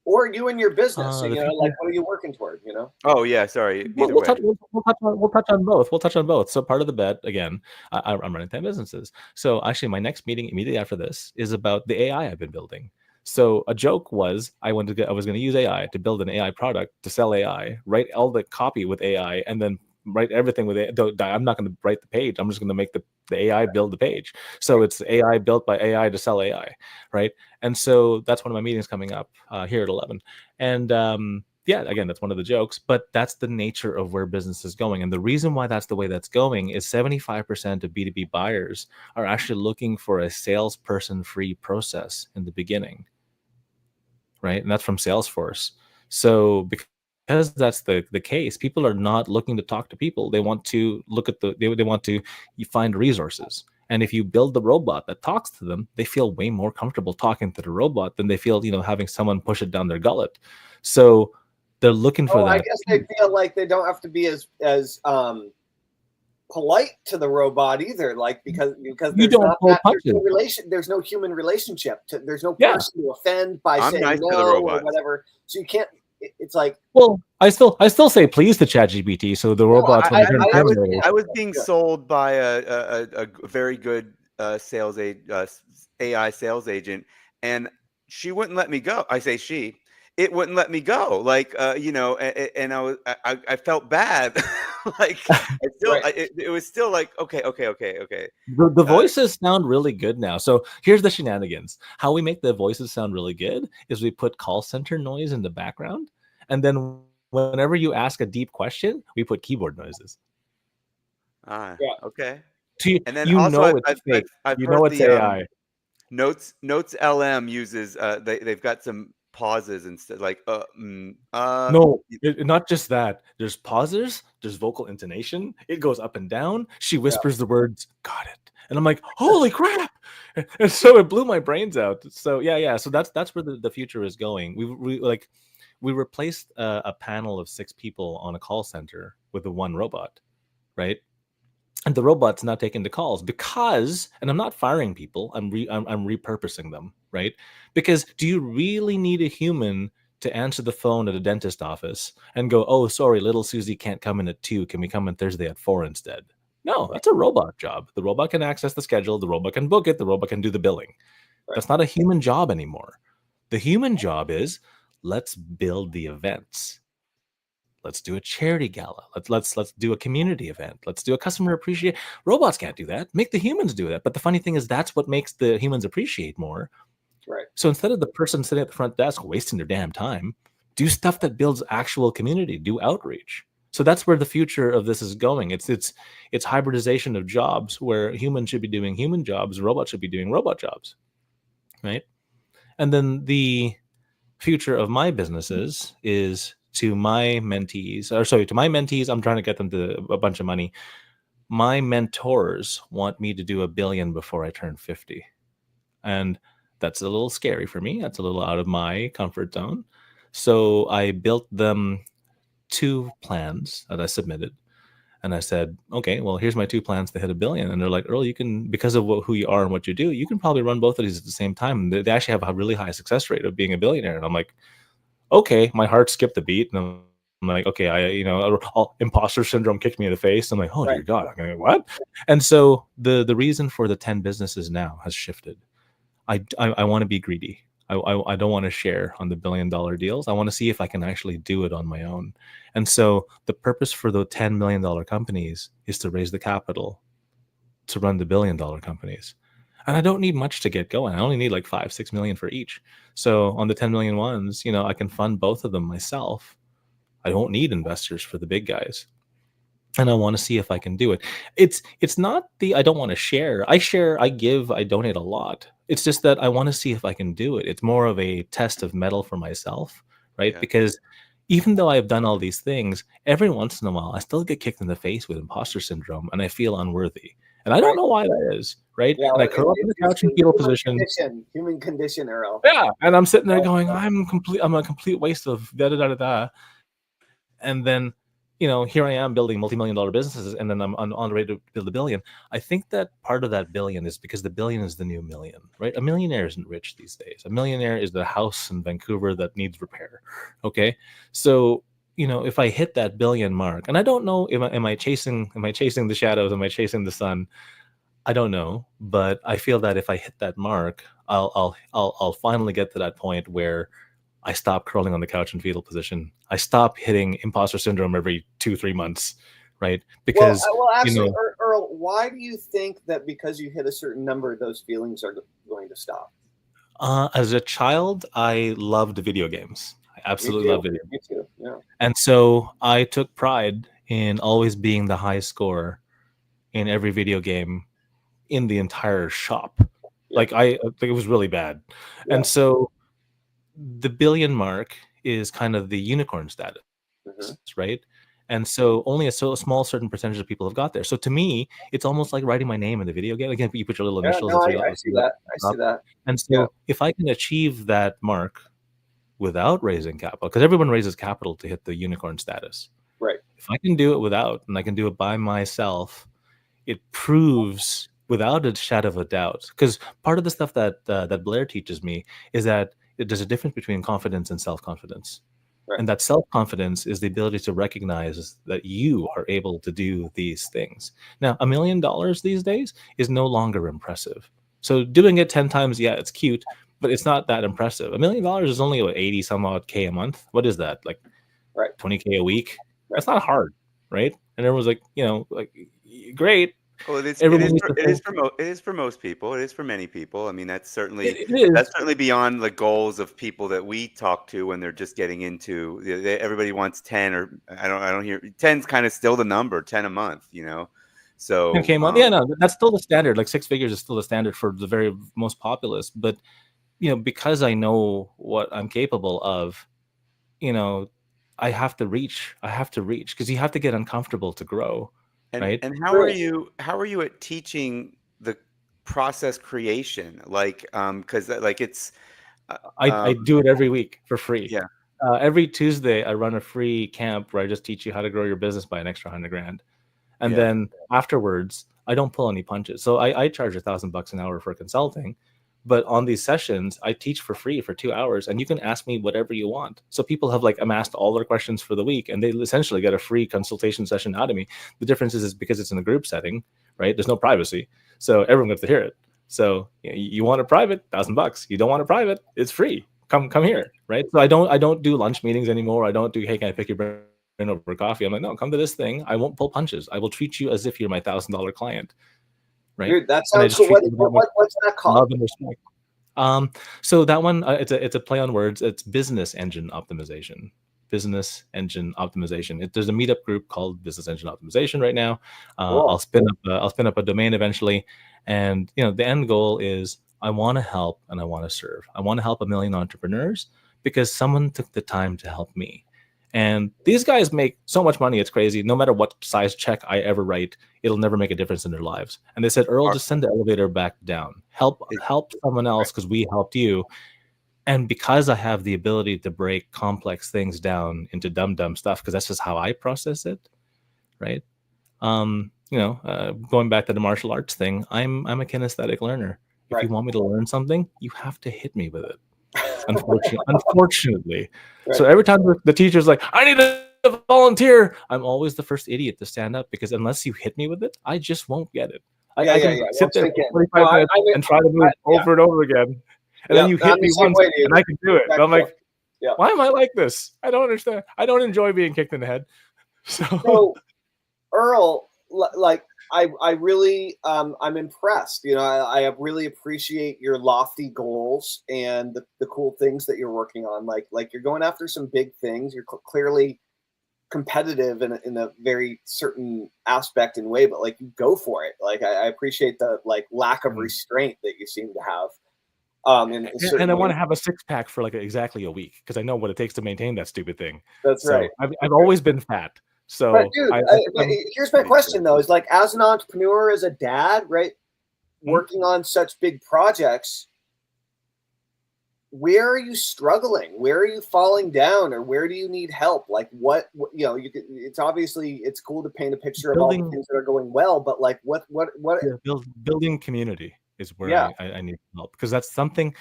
or you and your business. Like what are you working toward? Oh yeah, sorry. We'll touch on both. We'll touch on both. So part of the bet again, I'm running 10 businesses. So actually, my next meeting immediately after this is about the AI I've been building. So a joke was I was going to use AI to build an AI product to sell AI, write all the copy with AI, and then write everything with it. I'm not going to write the page. I'm just going to make the AI build the page. So it's AI built by AI to sell AI, right? And so that's one of my meetings coming up here at 11. And yeah, again, that's one of the jokes, but that's the nature of where business is going. And the reason why that's the way that's going is 75% of B2B buyers are actually looking for a salesperson-free process in the beginning, right? And that's from Salesforce. So because that's the case, people are not looking to talk to people. They want to look at they want to find resources. And if you build the robot that talks to them, they feel way more comfortable talking to the robot than they feel, having someone push it down their gullet. So they're looking for that. I guess they feel like they don't have to be as polite to the robot either, like because there's not there's no human relationship. There's no person to offend by saying nice no or whatever. So you can't. It's like, well, I still say please to ChatGPT, so the robots. I was being sold by a very good AI sales agent, and she wouldn't let me go. I say she. It wouldn't let me go, like and I felt bad, like it was still like okay. The voices sound really good now. So here's the shenanigans. How we make the voices sound really good is we put call center noise in the background, and then whenever you ask a deep question, we put keyboard noises. Okay. And then also I've heard it's AI. Notes LM uses they've got some pauses instead, like no, not just that. There's pauses, there's vocal intonation, it goes up and down. She whispers the words, got it, and I'm like, holy crap. And so it blew my brains out. So so that's where the future is going. We replaced a panel of 6 people on a call center with the one robot, right? And the robot's now taking the calls because, and I'm not firing people, I'm repurposing them, right? Because do you really need a human to answer the phone at a dentist office and go, oh, sorry, little Susie can't come in at 2. Can we come in Thursday at 4 instead? No, that's a robot job. The robot can access the schedule. The robot can book it. The robot can do the billing. Right. That's not a human job anymore. The human job is let's build the events. Let's do a charity gala. Let's do a community event. Let's do a customer appreciation. Robots can't do that. Make the humans do that. But the funny thing is that's what makes the humans appreciate more. Right. So instead of the person sitting at the front desk wasting their damn time, do stuff that builds actual community, do outreach. So that's where the future of this is going. It's hybridization of jobs where humans should be doing human jobs, robots should be doing robot jobs. Right? And then the future of my businesses is to my mentees, I'm trying to get them to a bunch of money. My mentors want me to do $1 billion before I turn 50. And that's a little scary for me. That's a little out of my comfort zone. So I built them 2 plans that I submitted. And I said, okay, well, here's my 2 plans to hit $1 billion. And they're like, Earl, you can, because of who you are and what you do, you can probably run both of these at the same time. They actually have a really high success rate of being a billionaire. And I'm like, okay, my heart skipped a beat, and I'm like, okay, imposter syndrome kicked me in the face. I'm like, oh dear God, I'm like, what? And so the reason for the 10 businesses now has shifted. I want to be greedy. I don't want to share on the $1 billion deals. I want to see if I can actually do it on my own. And so the purpose for the $10 million companies is to raise the capital to run the $1 billion companies. And I don't need much to get going. I only need like 5-6 million for each. So on the 10 million ones, I can fund both of them myself. I don't need investors for the big guys. And I want to see if I can do it. It's not I don't want to share. I share, I give, I donate a lot. It's just that I want to see if I can do it. It's more of a test of mettle for myself, right? Yeah. Because even though I've done all these things, every once in a while, I still get kicked in the face with imposter syndrome and I feel unworthy. And I don't know why that is, right? Yeah, and I curl up in the couch in fetal position. Human condition, Earl. Yeah, and I'm sitting there going, I'm a complete waste of da-da-da-da-da. And then, here I am building multi-million-dollar businesses, and then I'm on the way to build $1 billion. I think that part of that $1 billion is because the $1 billion is the new $1 million, right? A millionaire isn't rich these days. A millionaire is the house in Vancouver that needs repair, okay? So, if I hit that $1 billion mark, and I don't know, am I chasing the shadows? Am I chasing the sun? I don't know, but I feel that if I hit that mark, I'll finally get to that point where I stop curling on the couch in fetal position. I stop hitting imposter syndrome every 2-3 months, right? Because well, actually, Earl, why do you think that because you hit a certain number, those feelings are going to stop? As a child, I loved video games. I Me absolutely too. loved video Me games. too. Yeah. And so I took pride in always being the high score in every video game in the entire shop. Yeah. I think it was really bad. Yeah. And so the billion mark is kind of the unicorn status, Mhm. right? And so only a small certain percentage of people have got there. So to me, it's almost like writing my name in the video game. Again, you put your little Yeah. initials, No, that's I see that. I see that. and Yeah. so if I can achieve that mark without raising capital, because everyone raises capital to hit the unicorn status. Right. If I can do it without, and I can do it by myself, it proves without a shadow of a doubt. Because part of the stuff that that Blair teaches me is that there's a difference between confidence and self-confidence. Right. And that self-confidence is the ability to recognize that you are able to do these things. Now, $1 million these days is no longer impressive. So doing it 10 times, yeah, it's cute, but it's not that impressive. $1 million is only what, 80 some odd K a month. What is that? Like Right. 20K a week? Right. That's not hard, right? And everyone's like, great. Well, it Everyone needs to think, is for most people. It is for many people. I mean, that's certainly it is. beyond the goals of people that we talk to when they're just getting into. Everybody wants 10, or I don't hear 10's kind of still the number, 10 a month. So 10K a month. Yeah, no, that's still the standard. Like 6 figures is still the standard for the very most populous. But because I know what I'm capable of, I have to reach. Because you have to get uncomfortable to grow. Right. And how are you at teaching the process creation? Because it's I do it every week for free. yeah. Every Tuesday, I run a free camp where I just teach you how to grow your business by an extra $100,000. And Yeah. then afterwards, I don't pull any punches. So I charge $1,000 an hour for consulting. But on these sessions, I teach for free for 2 hours, and you can ask me whatever you want. So people have amassed all their questions for the week, and they essentially get a free consultation session out of me. The difference is because it's in a group setting, right? There's no privacy, so everyone gets to hear it. So you want a private, $1,000. You don't want a private, it's free. Come here, right? So I don't do lunch meetings anymore. I don't do, hey, can I pick your brain over coffee? I'm like, no, come to this thing. I won't pull punches. I will treat you as if you're my $1,000 client. Right. Dude, that sounds cool. What's that called? Love and respect. So that one, it's a play on words. It's business engine optimization. Business engine optimization. There's a meetup group called Business Engine Optimization right now. Cool. I'll spin up a domain eventually, and the end goal is I want to help and I want to serve. I want to help 1 million entrepreneurs because someone took the time to help me. And these guys make so much money, it's crazy. No matter what size check I ever write, it'll never make a difference in their lives. And they said, Earl, just send the elevator back down. Help someone else because we helped you. And because I have the ability to break complex things down into dumb stuff, because that's just how I process it, right? Going back to the martial arts thing, I'm a kinesthetic learner. If you want me to learn something, you have to hit me with it. Unfortunately. Right. So every time the teacher's like, I need to volunteer, I'm always the first idiot to stand up because unless you hit me with it, I just won't get it. I can sit there for 45 minutes and try to move over and over again. And then you hit me once and I can do it. And I'm like, why am I like this? I don't understand. I don't enjoy being kicked in the head. So Earl, I really I'm impressed. I really appreciate your lofty goals and the cool things that you're working on. Like you're going after some big things. You're clearly competitive in a very certain aspect and way, but you go for it. I appreciate the lack of restraint that you seem to have. And I want to have a 6-pack for exactly a week because I know what it takes to maintain that stupid thing. That's right. I've always been fat. So, but dude, here's my question though: is as an entrepreneur, as a dad, right, working on such big projects, where are you struggling? Where are you falling down, or where do you need help? It's obviously it's cool to paint a picture of all the things that are going well, but what? Building community is where I need help because that's something.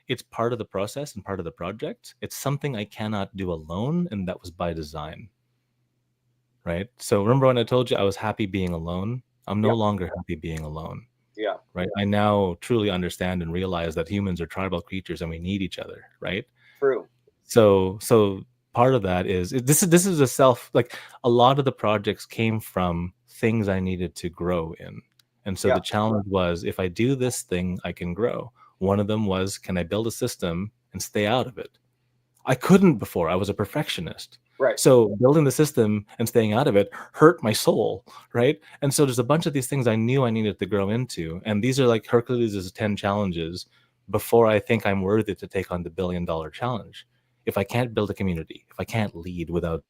It's part of the process and part of the project. It's something I cannot do alone, and that was by design. Right. So remember when I told you I was happy being alone? I'm no longer happy being alone. Yeah. Right. I now truly understand and realize that humans are tribal creatures and we need each other. Right. True. So part of that is this is a self, like a lot of the projects came from things I needed to grow in. And so the challenge was, if I do this thing, I can grow. One of them was, can I build a system and stay out of it? I couldn't before. I was a perfectionist. Right. So building the system and staying out of it hurt my soul, right? And so there's a bunch of these things I knew I needed to grow into. And these are like Hercules' 10 challenges before I think I'm worthy to take on the $1 billion challenge. If I can't build a community, if I can't lead without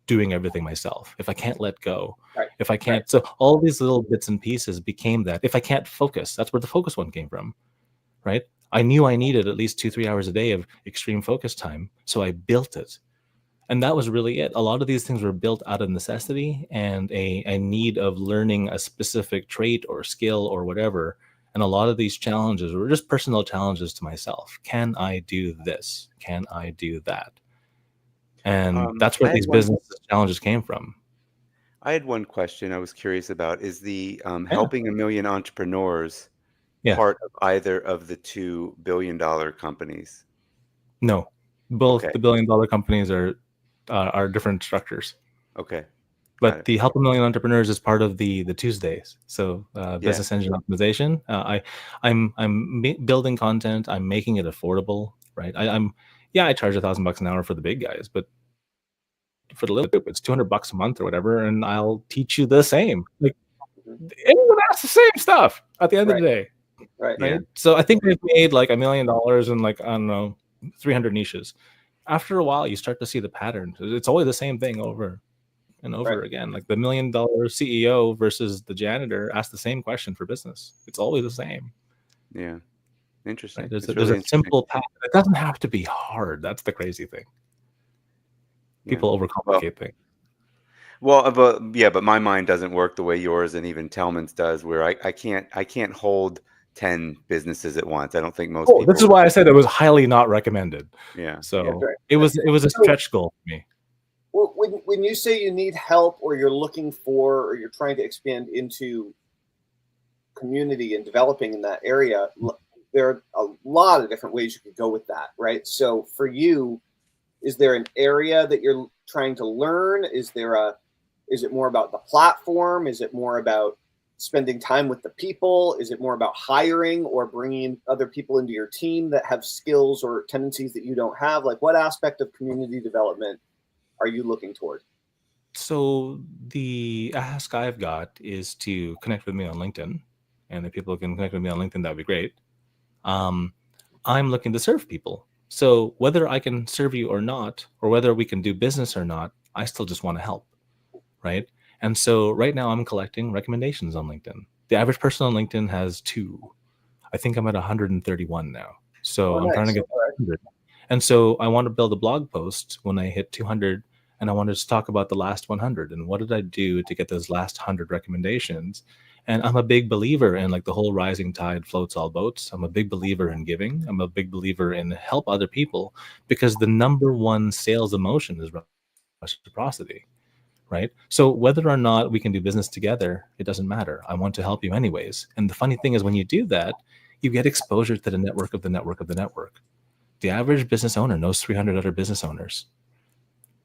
doing everything myself, if I can't let go, if I can't, so all these little bits and pieces became that. If I can't focus, that's where the focus one came from, right? I knew I needed at least 2-3 hours a day of extreme focus time, so I built it. And that was really it. A lot of these things were built out of necessity and a need of learning a specific trait or skill or whatever. And a lot of these challenges were just personal challenges to myself. Can I do this? Can I do that? And that's where these business challenges came from. I had one question I was curious about. Is the helping a million entrepreneurs part of either of the two $1 billion companies? No, both the $1 billion companies are different structures. Okay. But the Help a Million Entrepreneurs is part of the Tuesdays. So business engine optimization. I'm building content. I'm making it affordable, right? I charge $1,000 an hour for the big guys, but for the little group, it's $200 a month or whatever, and I'll teach you the same. Like anyone asks the same stuff at the end of the day, right? Yeah. So I think we've made like $1 million in like, I don't know, 300 niches. After a while, you start to see the pattern. It's always the same thing over and over again. Like the $1 million CEO versus the janitor ask the same question for business. It's always the same. Yeah. Interesting. Right? There's a simple path. It doesn't have to be hard. That's the crazy thing. People overcomplicate things. Well, but my mind doesn't work the way yours and even Tellman's does, where I can't hold 10 businesses at once. I don't think most people. This is why I said it was highly not recommended. Yeah. So it was a stretch goal for me. Well, when you say you need help or you're looking for or you're trying to expand into community and developing in that area, there are a lot of different ways you could go with that, right? So for you, is there an area that you're trying to learn? Is it more about the platform? Is it more about spending time with the people? Is it more about hiring or bringing other people into your team that have skills or tendencies that you don't have? Like what aspect of community development are you looking toward? So the ask I've got is to connect with me on LinkedIn, and if people can connect with me on LinkedIn, that'd be great. I'm looking to serve people. So whether I can serve you or not, or whether we can do business or not, I still just want to help, right? And so right now I'm collecting recommendations on LinkedIn. The average person on LinkedIn has 2. I think I'm at 131 now. So I'm trying to get 100. And so I want to build a blog post when I hit 200, and I want to talk about the last 100 and what did I do to get those last 100 recommendations. And I'm a big believer in like the whole rising tide floats all boats. I'm a big believer in giving. I'm a big believer in help other people, because the number one sales emotion is reciprocity, right? So whether or not we can do business together, it doesn't matter. I want to help you anyways. And the funny thing is, when you do that, you get exposure to the network of the network of the network. The average business owner knows 300 other business owners.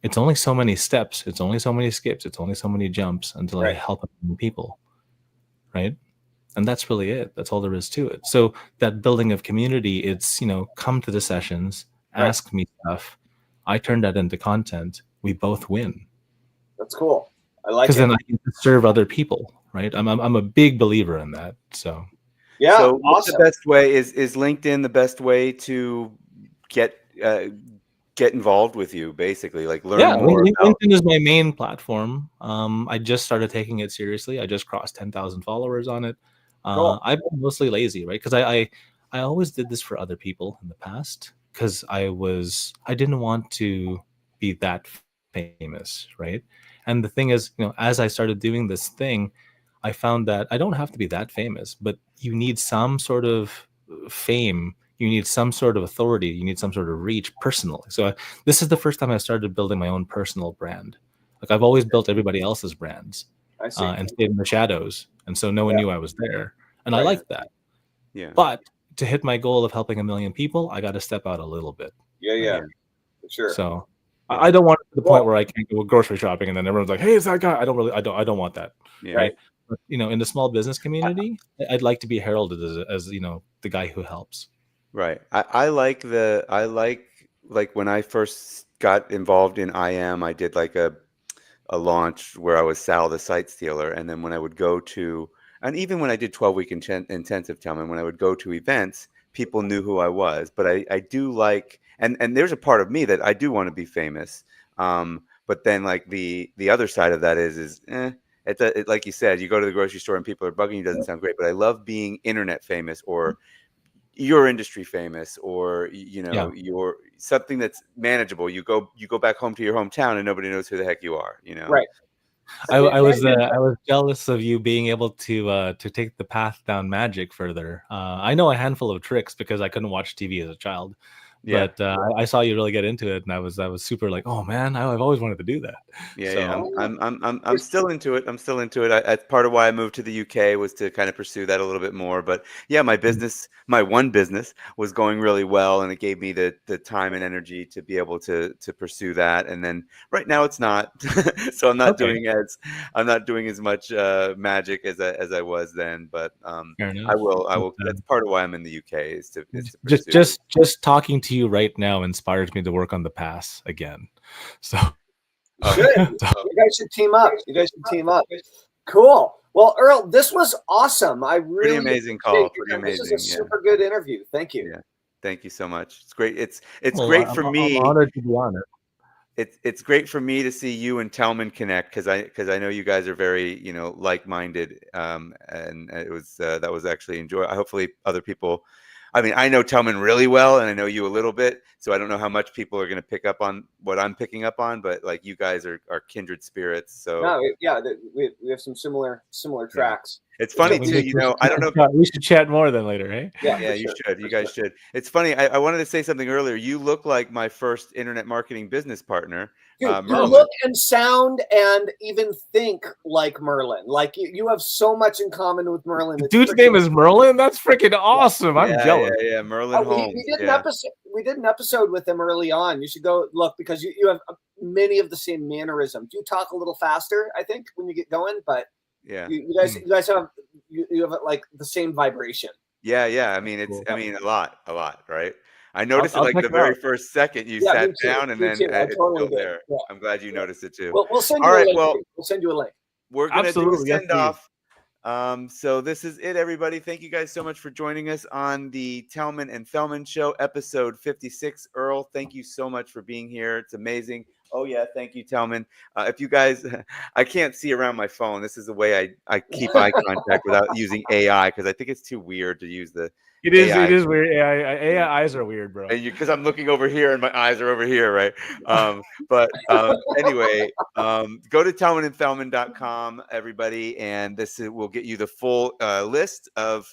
It's only so many steps. It's only so many skips. It's only so many jumps until I help people. Right. And that's really it. That's all there is to it. So that building of community, it's, come to the sessions, ask me stuff. I turn that into content. We both win. That's cool. I like it. Because then I can serve other people. Right. I'm a big believer in that. So. Yeah. So what's the best way? Is LinkedIn the best way to get involved with you, basically, like learn more? LinkedIn is my main platform. I just started taking it seriously. I just crossed 10,000 followers on it. Cool. I've been mostly lazy, right? Because I always did this for other people in the past, because I didn't want to be that famous, right? And the thing is, as I started doing this thing, I found that I don't have to be that famous, but you need some sort of fame. You need some sort of authority. You need some sort of reach personally. So this is the first time I started building my own personal brand. Like I've always built everybody else's brands and stayed in the shadows. And so no one knew I was there. And I liked that. Yeah. But to hit my goal of helping 1 million people, I got to step out a little bit. Yeah. Sure. So Yeah. I don't want it to the point Well- where I can't go grocery shopping and then everyone's like, "Hey, it's that guy." I don't want that. Yeah. Right. But, in the small business community, I'd like to be heralded as the guy who helps. Right. I like when I first got involved in IM, I did like a launch where I was Sal the site stealer, and then when I would go to, and even when I did 12-week intensive, Tellman, when I would go to events, people knew who I was. But I do like, and there's a part of me that I do want to be famous. But then like the other side of that is like you said, you go to the grocery store and people are bugging you, doesn't sound great. But I love being internet famous, or your industry famous, or your something that's manageable. You go back home to your hometown and nobody knows who the heck you are. Right. I was jealous of you being able to take the path down magic further. I know a handful of tricks because I couldn't watch TV as a child, Yeah. but I saw you really get into it, and I was super like, oh man, I've always wanted to do that. Yeah, So, yeah. I'm still into it. I'm still into it. That's part of why I moved to the UK, was to kind of pursue that a little bit more. But yeah, my one business was going really well, and it gave me the time and energy to be able to pursue that. And then right now it's not, so I'm not doing as much magic as I was then. But fair enough. I will. That's part of why I'm in the UK, is to pursue. Just talking to you right now inspires me to work on the pass again. So. Good. You guys should team up. Cool. Well, Earl, this was awesome. I really Pretty amazing call. Pretty amazing. This is a super good interview. Thank you. Yeah. Thank you so much. It's great. It's Well, great for me. I'm honored to be on it. It's great for me to see you and Tellman connect, because I know you guys are very like-minded, and it was that was actually enjoyable. Hopefully other people. I mean, I know Tellman really well, and I know you a little bit, so I don't know how much people are going to pick up on what I'm picking up on, but like, you guys are kindred spirits. So no, we have some similar tracks. It's funny too, I don't know. We should chat more then later, right? Yeah, You should. You guys should. It's funny. I wanted to say something earlier. You look like my first internet marketing business partner. Dude, you Merlin. look and sound and even think like Merlin. Like you have so much in common with Merlin. It's Dude's name is Merlin. That's freaking awesome. I'm jealous. Yeah, Merlin Holmes. We did an episode with him early on. You should go look, because you have many of the same mannerisms. You talk a little faster, I think, when you get going, but yeah, you guys have like the same vibration. Yeah. I mean, Cool. a lot, right? I noticed I'll it like the very first second you sat me too, down, and me then too. I it's totally still did. there. Yeah. I'm glad you noticed it too. We'll send you All a right, link. well, We'll send you a link. we're gonna do a Absolutely, yes, send off. So this is it, everybody. Thank you guys so much for joining us on the Tellman and Fellman Show, episode 56. Earl, thank you so much for being here. It's amazing. Oh yeah, thank you, Tellman. If you guys, I can't see around my phone. This is the way I keep eye contact without using AI, because I think it's too weird to use the It is AI. weird. AI eyes are weird, bro. And because I'm looking over here and my eyes are over here, right? But anyway, go to tellmanandfellman.com, everybody, and will get you the full list of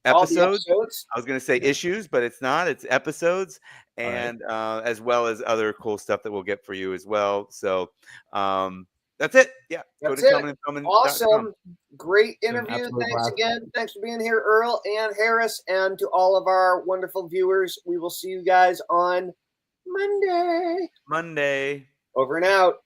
episodes. I was going to say issues, but it's not. It's episodes, and as well as other cool stuff that we'll get for you as well. So that's it. Yeah, go to tellmanandfellman.com. Awesome. Great interview. Thanks blast. again. Thanks for being here, Earl and Harris, and to all of our wonderful viewers. We will see you guys on Monday. Monday. Over and out.